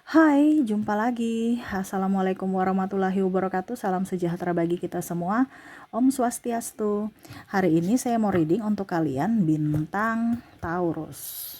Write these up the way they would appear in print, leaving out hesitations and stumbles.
Hai, jumpa lagi. Assalamualaikum warahmatullahi wabarakatuh. Salam sejahtera bagi kita semua. Om Swastiastu. Hari ini saya mau reading untuk kalian bintang Taurus.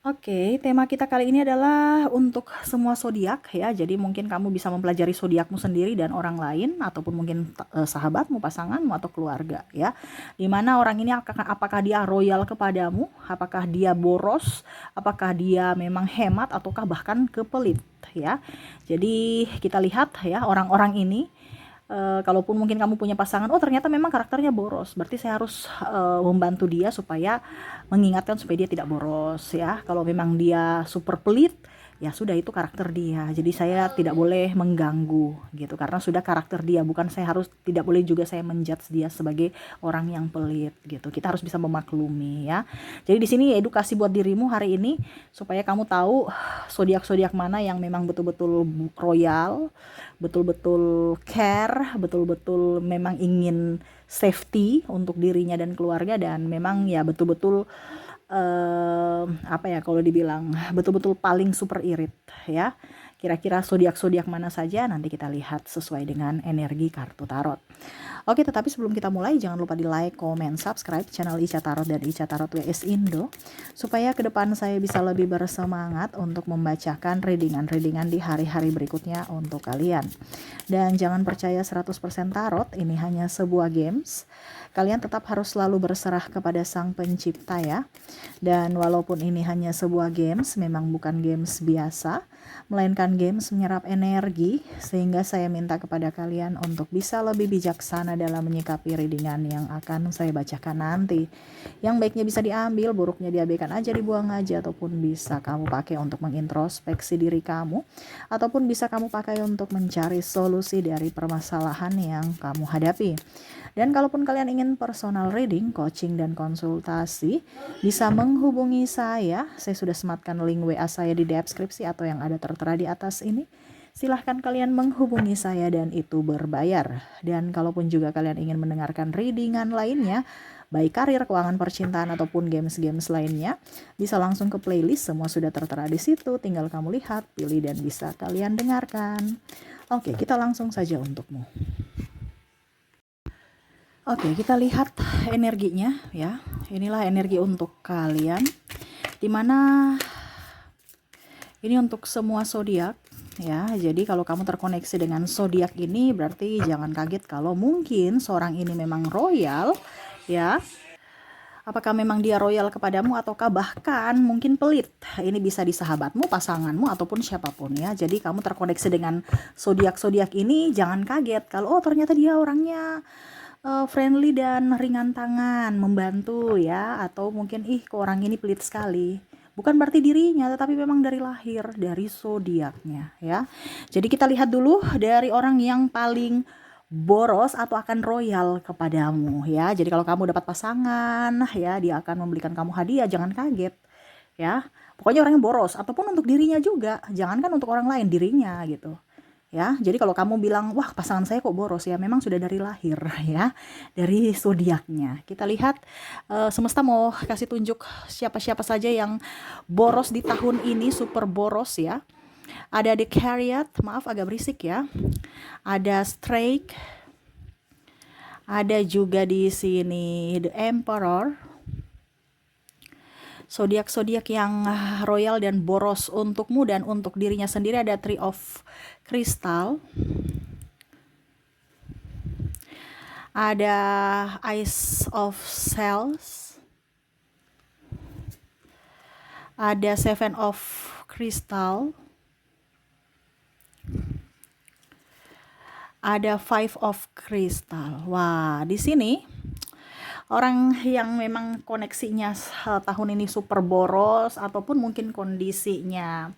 Oke, tema kita kali ini adalah untuk semua zodiak ya. Jadi mungkin kamu bisa mempelajari zodiakmu sendiri dan orang lain ataupun mungkin sahabatmu, pasanganmu atau keluarga ya. Dimana orang ini apakah dia royal kepadamu, apakah dia boros, apakah dia memang hemat ataukah bahkan kepelit ya. Jadi kita lihat ya orang-orang ini kalaupun mungkin kamu punya pasangan, oh ternyata memang karakternya boros, berarti saya harus membantu dia supaya mengingatkan supaya dia tidak boros ya. Kalau memang dia super pelit, ya sudah itu karakter dia. Jadi saya tidak boleh mengganggu gitu karena sudah karakter dia, bukan saya harus tidak boleh juga saya menjudge dia sebagai orang yang pelit gitu. Kita harus bisa memaklumi ya. Jadi di sini edukasi buat dirimu hari ini supaya kamu tahu zodiak-zodiak mana yang memang betul-betul royal, betul-betul care, betul-betul memang ingin safety untuk dirinya dan keluarga, dan memang ya betul-betul apa ya kalau dibilang betul-betul paling super irit ya. Kira-kira zodiak-zodiak mana saja nanti kita lihat sesuai dengan energi kartu tarot. Oke, tetapi sebelum kita mulai jangan lupa di like, comment, subscribe channel Ica Tarot dan Ica Tarot WS Indo supaya ke depan saya bisa lebih bersemangat untuk membacakan readingan-readingan di hari-hari berikutnya untuk kalian. Dan jangan percaya 100% tarot, ini hanya sebuah games. Kalian tetap harus selalu berserah kepada Sang Pencipta ya. Dan walaupun ini hanya sebuah games, memang bukan games biasa, melainkan games menyerap energi, sehingga saya minta kepada kalian untuk bisa lebih bijaksana dalam menyikapi readingan yang akan saya bacakan nanti. Yang baiknya bisa diambil, buruknya diabaikan aja, dibuang aja, ataupun bisa kamu pakai untuk mengintrospeksi diri kamu, ataupun bisa kamu pakai untuk mencari solusi dari permasalahan yang kamu hadapi. Dan kalaupun kalian ingin personal reading, coaching, dan konsultasi, bisa menghubungi saya. Saya sudah sematkan link WA saya di deskripsi atau yang ada tertera di atas ini. Silahkan kalian menghubungi saya dan itu berbayar. Dan kalaupun juga kalian ingin mendengarkan readingan lainnya, baik karir, keuangan, percintaan, ataupun games-games lainnya, bisa langsung ke playlist. Semua sudah tertera di situ. Tinggal kamu lihat, pilih, dan bisa kalian dengarkan. Oke, kita langsung saja untukmu. Oke, kita lihat energinya ya. Inilah energi untuk kalian. Dimana ini untuk semua zodiak ya. Jadi kalau kamu terkoneksi dengan zodiak ini, berarti jangan kaget kalau mungkin seorang ini memang royal ya. Apakah memang dia royal kepadamu ataukah bahkan mungkin pelit. Ini bisa di sahabatmu, pasanganmu, ataupun siapapun ya. Jadi kamu terkoneksi dengan zodiak-zodiak ini, jangan kaget kalau oh ternyata dia orangnya friendly dan ringan tangan, membantu ya, atau mungkin kok orang ini pelit sekali. Bukan berarti dirinya, tetapi memang dari lahir, dari zodiaknya ya. Jadi kita lihat dulu dari orang yang paling boros atau akan royal kepadamu ya. Jadi kalau kamu dapat pasangan ya, dia akan membelikan kamu hadiah, jangan kaget ya. Pokoknya orang yang boros, ataupun untuk dirinya juga, jangankan untuk orang lain, dirinya gitu ya. Jadi kalau kamu bilang wah pasangan saya kok boros, ya memang sudah dari lahir ya, dari zodiaknya. Kita lihat semesta mau kasih tunjuk siapa-siapa saja yang boros di tahun ini, super boros ya. Ada The Chariot, maaf agak berisik ya. Ada Strike, ada juga di sini The Emperor. Zodiak-zodiak yang royal dan boros untukmu dan untuk dirinya sendiri ada Three of Crystal, ada Ice of Shells, ada Seven of Crystal, ada Five of Crystal. Wah, di sini orang yang memang koneksinya tahun ini super boros ataupun mungkin kondisinya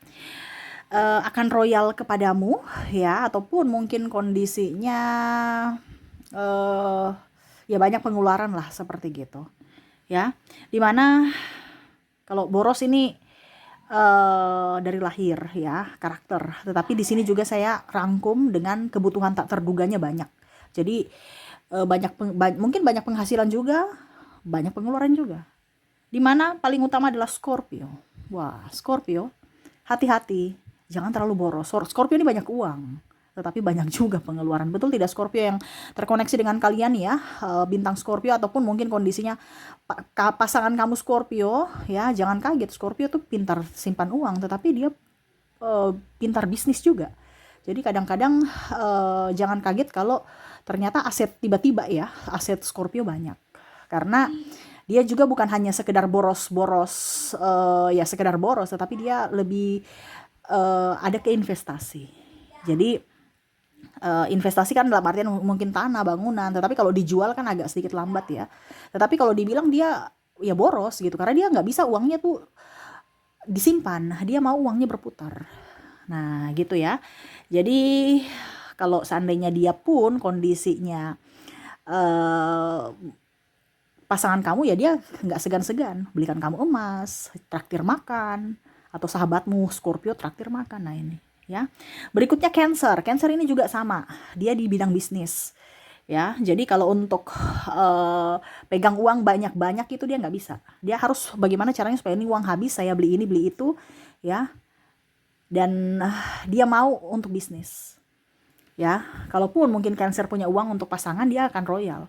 akan royal kepadamu ya, ataupun mungkin kondisinya ya banyak pengeluaran lah seperti gitu ya. Dimana kalau boros ini dari lahir ya, karakter, tetapi di sini juga saya rangkum dengan kebutuhan tak terduganya banyak. Jadi mungkin banyak penghasilan juga, banyak pengeluaran juga. Dimana paling utama adalah Scorpio. Wah, Scorpio hati-hati, jangan terlalu boros. Scorpio ini banyak uang, tetapi banyak juga pengeluaran. Betul tidak Scorpio yang terkoneksi dengan kalian ya, bintang Scorpio ataupun mungkin kondisinya pasangan kamu Scorpio ya, jangan kaget. Scorpio tuh pintar simpan uang, tetapi dia pintar bisnis juga. Jadi kadang-kadang jangan kaget kalau ternyata aset tiba-tiba ya, aset Scorpio banyak. Karena dia juga bukan hanya sekedar boros-boros, ya sekedar boros, tetapi dia lebih ada ke investasi. Jadi investasi kan dalam artian mungkin tanah, bangunan, tetapi kalau dijual kan agak sedikit lambat ya. Tetapi kalau dibilang dia ya boros gitu, karena dia nggak bisa uangnya tuh disimpan, dia mau uangnya berputar. Nah gitu ya. Jadi kalau seandainya dia pun kondisinya pasangan kamu ya, dia nggak segan-segan belikan kamu emas, traktir makan, atau sahabatmu Scorpio traktir makan. Nah ini ya. Berikutnya Cancer. Cancer ini juga sama, dia di bidang bisnis ya. Jadi kalau untuk pegang uang banyak-banyak itu dia nggak bisa. Dia harus bagaimana caranya supaya ini uang habis, saya beli ini beli itu ya. Dan dia mau untuk bisnis ya. Kalaupun mungkin Cancer punya uang untuk pasangan, dia akan royal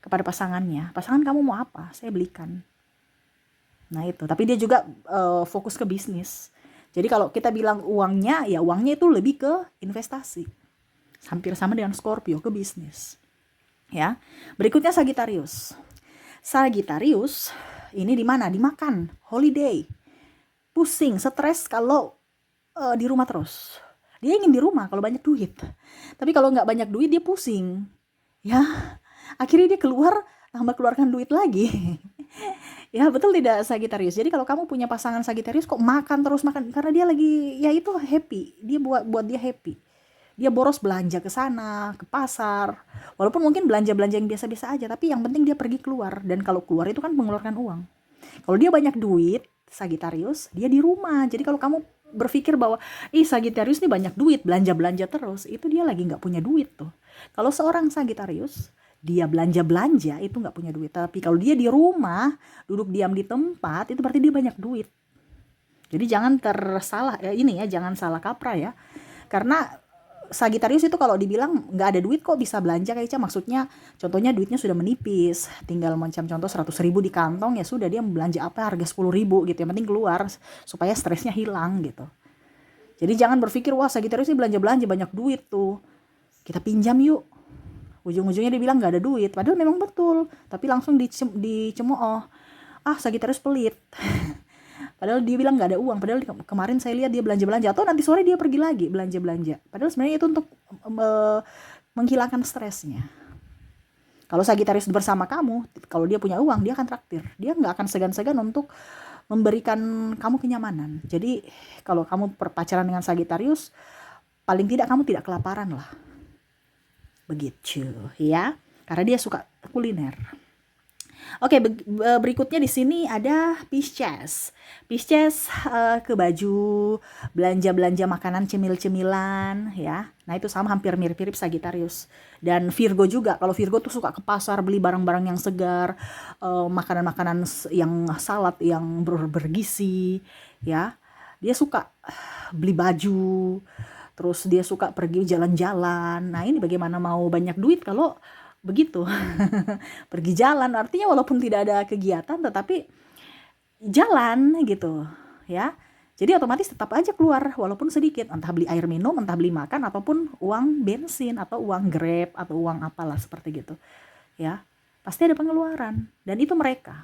kepada pasangannya. Pasangan kamu mau apa? Saya belikan. Nah itu. Tapi dia juga fokus ke bisnis. Jadi kalau kita bilang uangnya, ya uangnya itu lebih ke investasi. Hampir sama dengan Scorpio, ke bisnis. Ya. Berikutnya Sagittarius. Sagittarius ini di mana? Dimakan, holiday. Pusing, stres kalau di rumah terus. Dia ingin di rumah kalau banyak duit. Tapi kalau nggak banyak duit dia pusing. Ya, akhirnya dia tambah keluarkan duit lagi. Ya betul tidak Sagittarius? Jadi kalau kamu punya pasangan Sagittarius kok makan terus makan, karena dia lagi ya itu happy. Dia buat dia happy. Dia boros belanja ke sana, ke pasar. Walaupun mungkin belanja-belanja yang biasa-biasa aja, tapi yang penting dia pergi keluar. Dan kalau keluar itu kan mengeluarkan uang. Kalau dia banyak duit, Sagittarius, dia di rumah. Jadi kalau kamu berpikir bahwa Sagittarius ini banyak duit, belanja-belanja terus, itu dia lagi nggak punya duit tuh. Kalau seorang Sagittarius, dia belanja-belanja itu nggak punya duit. Tapi kalau dia di rumah, duduk diam di tempat, itu berarti dia banyak duit. Jadi jangan jangan salah kaprah ya. Karena Sagittarius itu kalau dibilang nggak ada duit kok bisa belanja kayak maksudnya contohnya duitnya sudah menipis, tinggal macam contoh 100.000 di kantong, ya sudah dia belanja apa harga 10.000 gitu, yang penting keluar supaya stresnya hilang gitu. Jadi jangan berpikir wah Sagittarius ini belanja banyak duit tuh, kita pinjam yuk, ujung-ujungnya dia bilang nggak ada duit, padahal memang betul, tapi langsung dicemooh, Sagittarius pelit. Padahal dia bilang nggak ada uang, padahal kemarin saya lihat dia belanja-belanja, atau nanti sore dia pergi lagi belanja-belanja. Padahal sebenarnya itu untuk menghilangkan stresnya. Kalau Sagittarius bersama kamu, kalau dia punya uang, dia akan traktir. Dia nggak akan segan-segan untuk memberikan kamu kenyamanan. Jadi kalau kamu berpacaran dengan Sagittarius, paling tidak kamu tidak kelaparan lah. Begitu ya, karena dia suka kuliner. Oke, berikutnya di sini ada Pisces. Pisces ke baju, belanja makanan, cemil-cemilan ya. Nah, itu sama hampir mirip-mirip Sagittarius. Dan Virgo juga. Kalau Virgo tuh suka ke pasar beli barang-barang yang segar, makanan-makanan yang salad yang bergizi ya. Dia suka beli baju, terus dia suka pergi jalan-jalan. Nah, ini bagaimana mau banyak duit kalau begitu. Pergi jalan artinya walaupun tidak ada kegiatan tetapi jalan gitu ya. Jadi otomatis tetap aja keluar walaupun sedikit, entah beli air minum, entah beli makan, ataupun uang bensin atau uang Grab atau uang apalah seperti gitu ya. Pasti ada pengeluaran, dan itu mereka.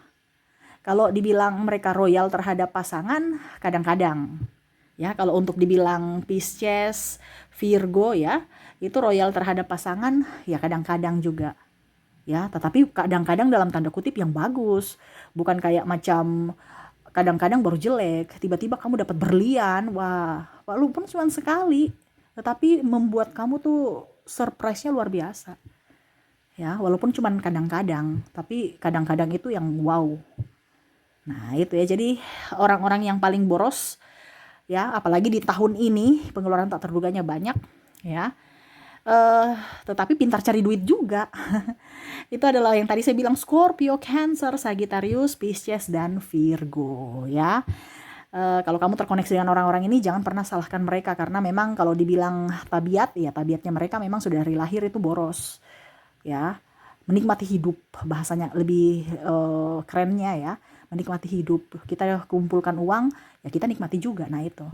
Kalau dibilang mereka royal terhadap pasangan, kadang-kadang ya. Kalau untuk dibilang Pisces, Virgo ya, itu royal terhadap pasangan ya kadang-kadang juga ya, tetapi kadang-kadang dalam tanda kutip yang bagus, bukan kayak macam kadang-kadang baru jelek, tiba-tiba kamu dapat berlian, wah walaupun cuma sekali tetapi membuat kamu tuh surprise-nya luar biasa ya, walaupun cuma kadang-kadang, tapi kadang-kadang itu yang wow. Nah itu ya, jadi orang-orang yang paling boros ya, apalagi di tahun ini pengeluaran tak terduganya banyak ya, tetapi pintar cari duit juga. Itu adalah yang tadi saya bilang, Scorpio, Cancer, Sagittarius, Pisces, dan Virgo ya. Kalau kamu terkoneksi dengan orang-orang ini, jangan pernah salahkan mereka, karena memang kalau dibilang tabiat, ya tabiatnya mereka memang sudah dari lahir itu boros, ya. Menikmati hidup, bahasanya lebih kerennya ya, menikmati hidup. Kita kumpulkan uang, ya kita nikmati juga. Nah itu,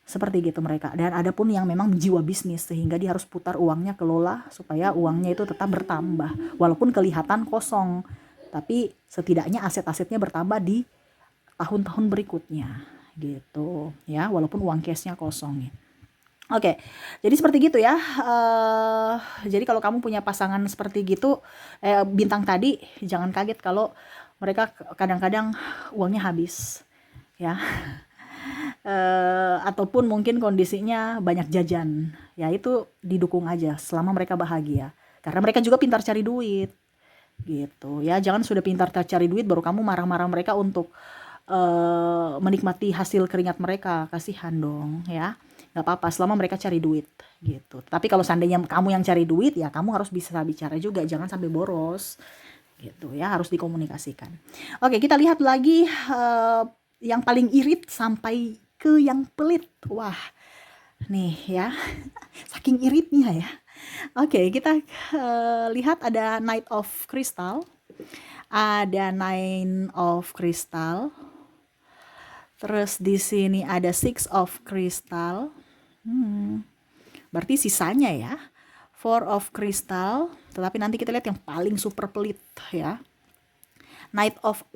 seperti gitu mereka. Dan ada pun yang memang jiwa bisnis, sehingga dia harus putar uangnya, kelola supaya uangnya itu tetap bertambah, walaupun kelihatan kosong, tapi setidaknya aset-asetnya bertambah di tahun-tahun berikutnya gitu ya, walaupun uang cashnya kosong. Oke, jadi seperti gitu ya. Jadi kalau kamu punya pasangan seperti gitu, bintang tadi, jangan kaget kalau mereka kadang-kadang uangnya habis ya. Ataupun mungkin kondisinya banyak jajan, ya itu didukung aja selama mereka bahagia, karena mereka juga pintar cari duit gitu ya. Jangan sudah pintar cari duit baru kamu marah-marah mereka untuk menikmati hasil keringat mereka. Kasihan dong ya. Nggak apa-apa selama mereka cari duit gitu. Tapi kalau seandainya kamu yang cari duit, ya kamu harus bisa bicara juga, jangan sampai boros gitu ya, harus dikomunikasikan. Oke, kita lihat lagi yang paling irit sampai ke yang pelit. Wah, nih ya, saking iritnya ya. Oke, kita lihat ada Knight of Crystal, ada Nine of Crystal, terus di sini ada Six of Crystal. Berarti sisanya ya, Four of Crystal. Tetapi nanti kita lihat yang paling super pelit ya, Knight of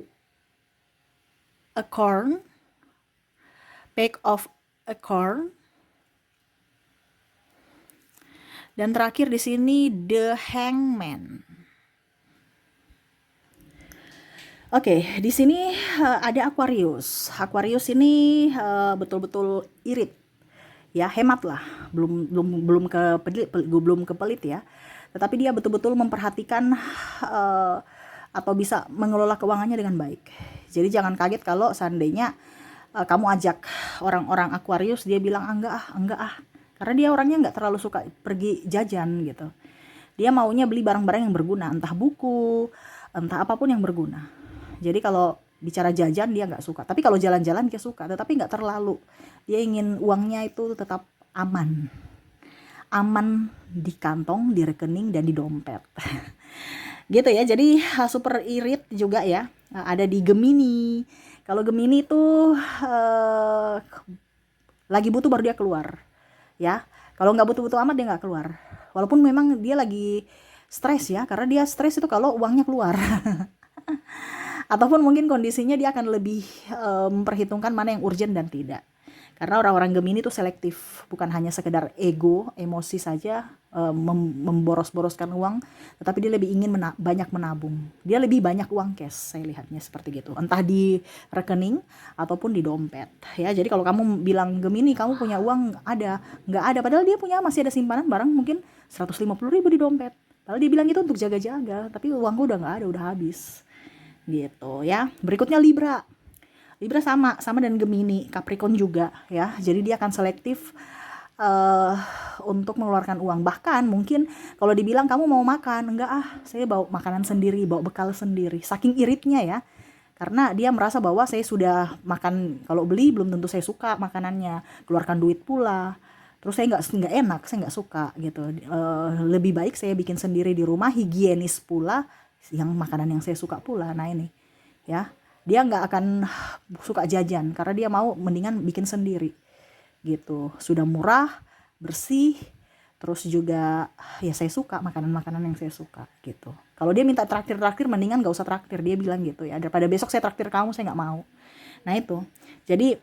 Acorn, Pack of Acorn, dan terakhir di sini The Hangman. Oke, di sini ada Aquarius. Aquarius ini betul-betul irit. Ya, hematlah. Belum ke pelit ya. Tetapi dia betul-betul memperhatikan atau bisa mengelola keuangannya dengan baik. Jadi jangan kaget kalau seandainya kamu ajak orang-orang Aquarius, dia bilang enggak ah. Karena dia orangnya nggak terlalu suka pergi jajan gitu. Dia maunya beli barang-barang yang berguna, entah buku, entah apapun yang berguna. Jadi kalau bicara jajan dia nggak suka, tapi kalau jalan-jalan dia suka, tetapi nggak terlalu. Dia ingin uangnya itu tetap aman di kantong, di rekening, dan di dompet. Gitu ya. Jadi super irit juga ya. Ada di Gemini. Kalau Gemini itu lagi butuh baru dia keluar ya. Kalau nggak butuh-butuh amat dia nggak keluar, walaupun memang dia lagi stres ya, karena dia stres itu kalau uangnya keluar. Ataupun mungkin kondisinya dia akan lebih memperhitungkan mana yang urgent dan tidak. Karena orang-orang Gemini itu selektif, bukan hanya sekedar ego, emosi saja, memboros-boroskan uang, tetapi dia lebih ingin banyak menabung. Dia lebih banyak uang cash, saya lihatnya seperti gitu. Entah di rekening ataupun di dompet. Ya, jadi kalau kamu bilang Gemini, kamu punya uang ada, nggak ada, padahal dia punya masih ada simpanan barang mungkin 150.000 di dompet. Padahal dia bilang itu untuk jaga-jaga, tapi uangku udah nggak ada, udah habis. Gitu ya. Berikutnya Libra. Libra sama dengan Gemini, Capricorn juga ya. Jadi dia akan selektif untuk mengeluarkan uang. Bahkan mungkin kalau dibilang kamu mau makan, enggak saya bawa makanan sendiri, bawa bekal sendiri. Saking iritnya ya. Karena dia merasa bahwa saya sudah makan, kalau beli belum tentu saya suka makanannya, keluarkan duit pula. Terus saya nggak enak, saya nggak suka gitu. Lebih baik saya bikin sendiri di rumah, higienis pula, yang makanan yang saya suka pula. Nah ini ya, dia nggak akan suka jajan karena dia mau mendingan bikin sendiri gitu. Sudah murah, bersih, terus juga ya saya suka makanan-makanan yang saya suka gitu. Kalau dia minta traktir mendingan nggak usah traktir, dia bilang gitu ya, daripada besok saya traktir kamu, saya nggak mau. Nah itu, jadi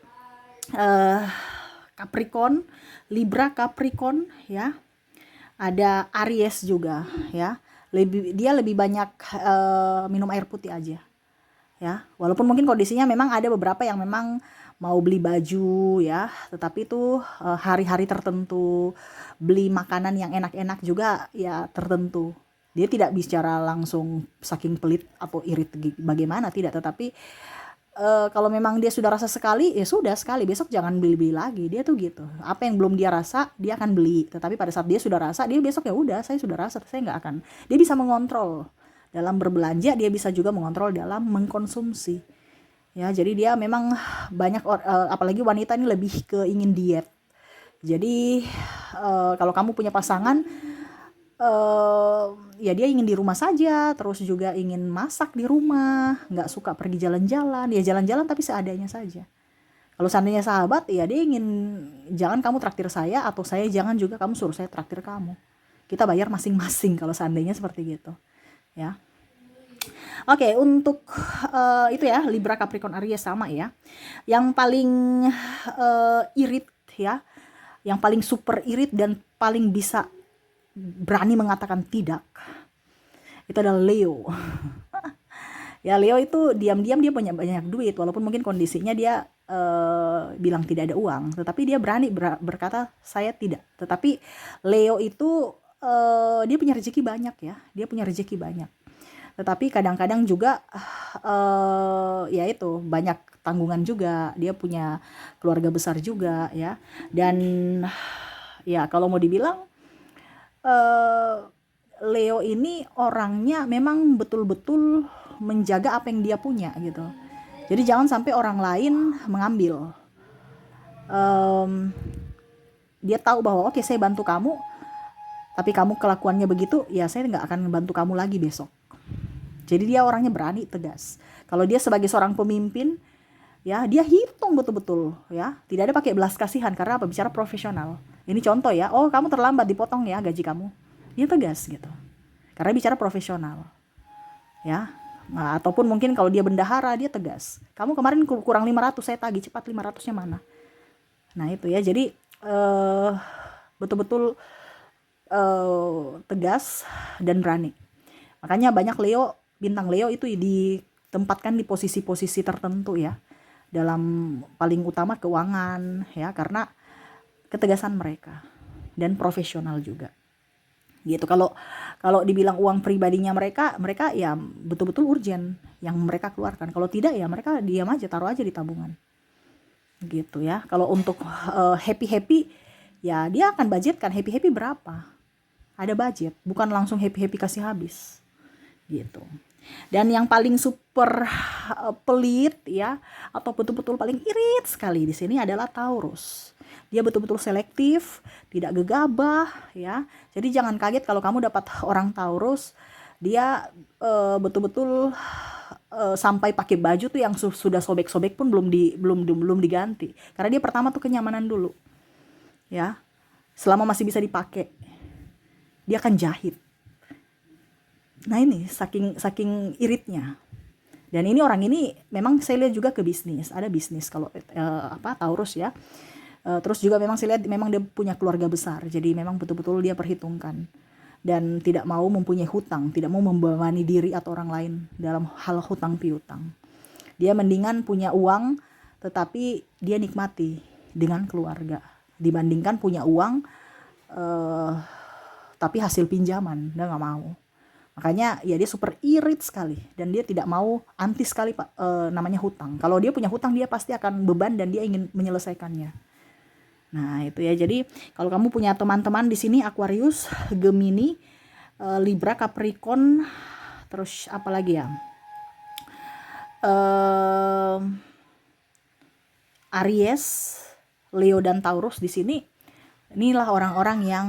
Capricorn, Libra, Capricorn ya. Ada Aries juga ya. Dia lebih banyak minum air putih aja ya, walaupun mungkin kondisinya memang ada beberapa yang memang mau beli baju ya, tetapi itu hari-hari tertentu, beli makanan yang enak-enak juga ya tertentu. Dia tidak bicara langsung saking pelit atau irit bagaimana, tidak, tetapi kalau memang dia sudah rasa sekali, ya sudah sekali, besok jangan beli-beli lagi. Dia tuh gitu, apa yang belum dia rasa dia akan beli, tetapi pada saat dia sudah rasa, dia besok ya udah, saya sudah rasa, saya nggak akan. Dia bisa mengontrol dalam berbelanja, dia bisa juga mengontrol dalam mengkonsumsi Ya, jadi dia memang banyak apalagi wanita ini lebih ke ingin diet. Jadi kalau kamu punya pasangan, ya dia ingin di rumah saja, terus juga ingin masak di rumah, nggak suka pergi jalan-jalan, ya jalan-jalan tapi seadanya saja. Kalau seandainya sahabat, ya dia ingin jangan kamu traktir saya atau saya jangan juga kamu suruh saya traktir kamu. Kita bayar masing-masing kalau seandainya seperti gitu, ya. Oke, untuk itu ya Libra, Capricorn, Aries sama ya. Yang paling irit ya, yang paling super irit dan paling bisa berani mengatakan tidak, itu adalah Leo. Ya Leo itu diam-diam dia punya banyak duit, walaupun mungkin kondisinya dia bilang tidak ada uang, tetapi dia berani berkata saya tidak. Tetapi Leo itu dia punya rezeki banyak ya, dia punya rezeki banyak. Tetapi kadang-kadang juga ya itu banyak tanggungan juga, dia punya keluarga besar juga ya. Dan ya kalau mau dibilang Leo ini orangnya memang betul-betul menjaga apa yang dia punya gitu. Jadi jangan sampai orang lain mengambil. Dia tahu bahwa oke, saya bantu kamu, tapi kamu kelakuannya begitu, ya saya nggak akan bantu kamu lagi besok. Jadi dia orangnya berani, tegas. Kalau dia sebagai seorang pemimpin, ya dia hitung betul-betul ya, tidak ada pakai belas kasihan, karena apa, bicara profesional. Ini contoh ya, oh kamu terlambat dipotong ya gaji kamu, dia tegas gitu, karena bicara profesional ya. Nah, ataupun mungkin kalau dia bendahara, dia tegas, kamu kemarin kurang 500, saya tagih cepat 500-nya mana. Nah itu ya, jadi betul-betul tegas dan berani. Makanya banyak Leo, bintang Leo itu ditempatkan di posisi-posisi tertentu ya, dalam paling utama keuangan ya, karena ketegasan mereka dan profesional juga gitu. Kalau dibilang uang pribadinya mereka ya betul-betul urgent yang mereka keluarkan. Kalau tidak ya mereka diam aja, taruh aja di tabungan gitu ya. Kalau untuk happy ya dia akan budgetkan happy berapa, ada budget, bukan langsung happy kasih habis gitu. Dan yang paling super pelit ya, atau betul-betul paling irit sekali di sini adalah Taurus. Dia betul-betul selektif, tidak gegabah ya. Jadi jangan kaget kalau kamu dapat orang Taurus, dia betul-betul sampai pakai baju tuh yang sudah sobek-sobek pun belum diganti. Karena dia pertama tuh kenyamanan dulu. Ya. Selama masih bisa dipakai, dia akan jahit. Nah ini saking iritnya. Dan ini orang ini memang saya lihat juga ke bisnis, ada bisnis kalau Taurus ya. Terus juga memang saya lihat memang dia punya keluarga besar, jadi memang betul-betul dia perhitungkan dan tidak mau mempunyai hutang, tidak mau membebani diri atau orang lain dalam hal hutang piutang. Dia mendingan punya uang tetapi dia nikmati dengan keluarga dibandingkan punya uang tapi hasil pinjaman, dia nggak mau. Makanya ya dia super irit sekali dan dia tidak mau, anti sekali Pak namanya hutang. Kalau dia punya hutang dia pasti akan beban dan dia ingin menyelesaikannya. Nah, itu ya. Jadi kalau kamu punya teman-teman di sini Aquarius, Gemini, Libra, Capricorn, terus apa lagi ya? Aries, Leo dan Taurus di sini. Inilah orang-orang yang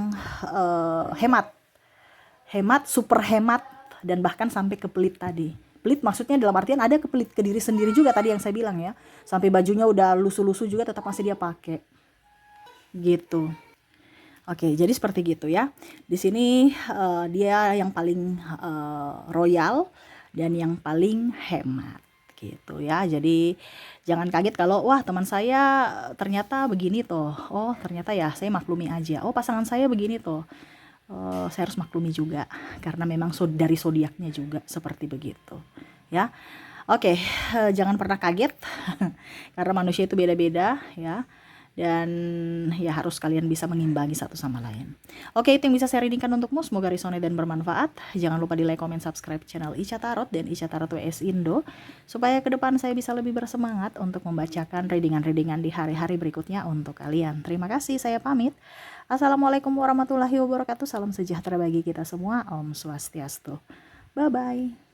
hemat, super hemat, dan bahkan sampai ke pelit tadi. Pelit maksudnya dalam artian ada kepelit ke diri sendiri juga tadi yang saya bilang ya. Sampai bajunya udah lusuh-lusuh juga tetap masih dia pakai. Gitu. Oke, jadi seperti gitu ya. Di sini dia yang paling royal dan yang paling hemat gitu ya. Jadi jangan kaget kalau wah teman saya ternyata begini toh. Oh, ternyata ya saya maklumi aja. Oh, pasangan saya begini toh. Saya harus maklumi juga karena memang dari zodiaknya juga seperti begitu ya. Oke, jangan pernah kaget karena manusia itu beda-beda ya, dan ya harus kalian bisa mengimbangi satu sama lain. Oke, itu yang bisa saya readingkan untukmu, semoga resonate dan bermanfaat. Jangan lupa di like, comment, subscribe channel Ica Tarot dan Ica Tarot WS Indo supaya ke depan saya bisa lebih bersemangat untuk membacakan readingan-readingan di hari-hari berikutnya untuk kalian. Terima kasih, saya pamit. Assalamualaikum warahmatullahi wabarakatuh. Salam sejahtera bagi kita semua. Om Swastiastu. Bye-bye.